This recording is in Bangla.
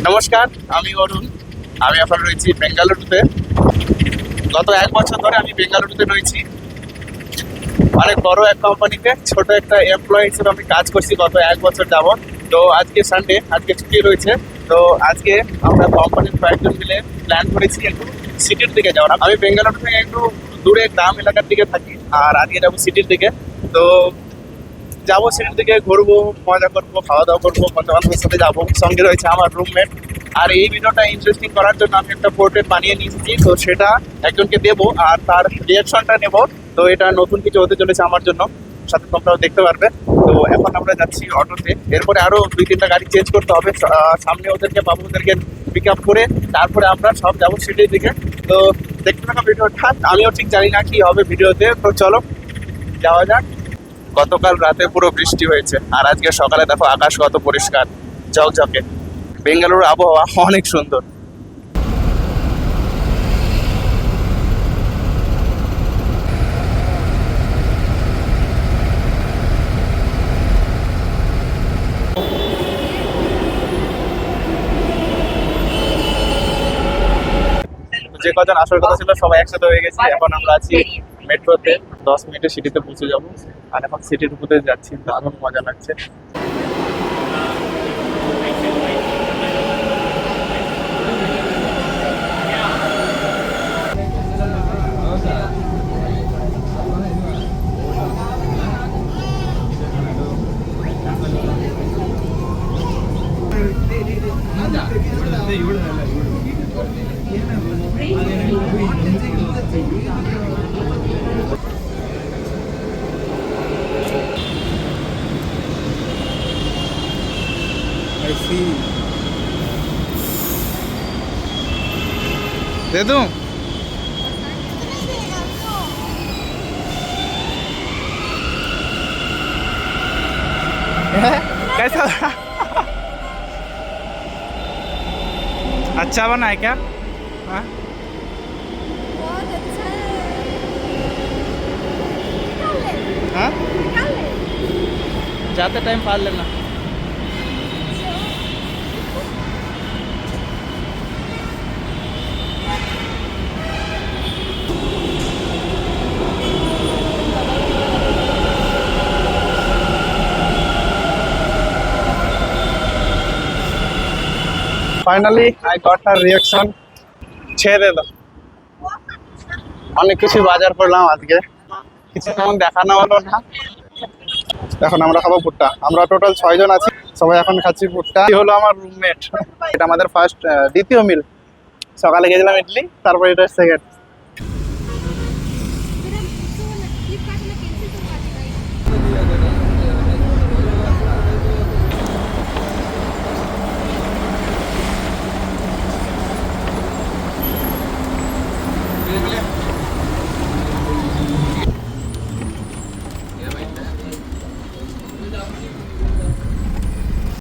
নমস্কার, আমি অরুণ। আমি এখন রয়েছি বেঙ্গালুরুতে। গত 1 বছর ধরে আমি বেঙ্গালুরুতে রয়েছি। অনেক বড় এক কোম্পানিতে ছোট একটা এমপ্লয়ি হিসেবে আমি কাজ করছি গত 1 বছর যাবত। তো আজকে সানডে, আজকে ছুটি রয়েছে। তো আজকে আমরা কোম্পানির কয়েকজন মিলে প্ল্যান করেছি একটু সিটির দিকে যাওয়ার। আমি বেঙ্গালুরু থেকে একটু দূরে গ্রাম এলাকার দিকে থাকি, আর আজকে যাবো সিটির দিকে। তো যাবো সিটির দিকে, ঘুরবো, মজা করবো, খাওয়া দাওয়া করবো, বন্ধু বান্ধবের সাথে যাবো। সঙ্গে রয়েছে আমার রুমমেট। আর এই ভিডিওটা ইন্টারেস্টিং করার জন্য আমি একটা পোর্ট্রেট বানিয়ে নিয়েছি, তো সেটা একজনকে দেবো আর তার রিয়াকশনটা নেবো। তো এটা নতুন কিছু হতে চলেছে আমার জন্য, সাথে তোমরাও দেখতে পারবে। তো এখন আমরা যাচ্ছি অটোতে, এরপরে আরো 2-3টা গাড়ি চেঞ্জ করতে হবে। সামনে ওদেরকে পাবো, ওদেরকে পিক আপ করে তারপরে আমরা সব যাবো সিটির দিকে। তো দেখতে থাকো ভিডিওটা। আমিও ঠিক জানি না কি হবে ভিডিওতে, তো চলো যাওয়া যাক। গতকাল রাতে পুরো বৃষ্টি হয়েছে, আর আজকে সকালে দেখো আকাশ কত পরিষ্কার ঝকঝকে। বেঙ্গালুরুর আবহাওয়া অনেক সুন্দর। যে কজন আসার কথা ছিল সবাই একসাথে হয়ে গেছে। এখন আমরা আছি মেট্রোতে, 10 মিনিটে সিটিতে পৌঁছে যাব। আর এখন সিটির উপরে যাচ্ছি, দারুণ মজা লাগছে। दे दूं? कैसा अच्छा बना है क्या? हाँ? बहुत अच्छा है। हाँ? जाते टाइम पाल लेना। Finally I got her reaction. ছেড়ে দাও। অনেক কিছু বাজার করলাম আজকে, কিছু তেমন দেখানো হলো না। এখন আমরা খাবো ভুট্টা। আমরা টোটাল 6 জন আছি, সবাই এখন খাচ্ছি ভুট্টা। এই হলো আমার রুমমেট। এটা আমাদের দ্বিতীয় মিল। সকালে গেছিলাম ইডলি, তারপরে এটা সেকেন্ড।